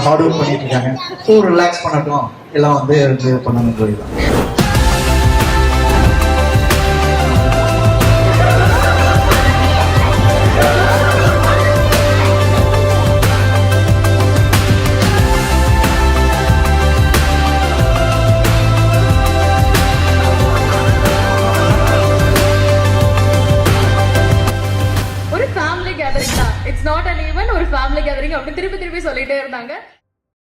Hard work பண்ணிட்டு இருக்காங்க. So relax பண்ணட்டும், எல்லாம் வந்து இருந்து பண்ணணும் தான். ஒரு ஃபேமிலி கேதரிங் தான், இட்ஸ் நாட் அன் ஈவென்ட், ஒரு ஃபேமிலி கேதரிங் அப்படி திருப்பி திருப்பி சொல்லிட்டே இருந்தாங்க.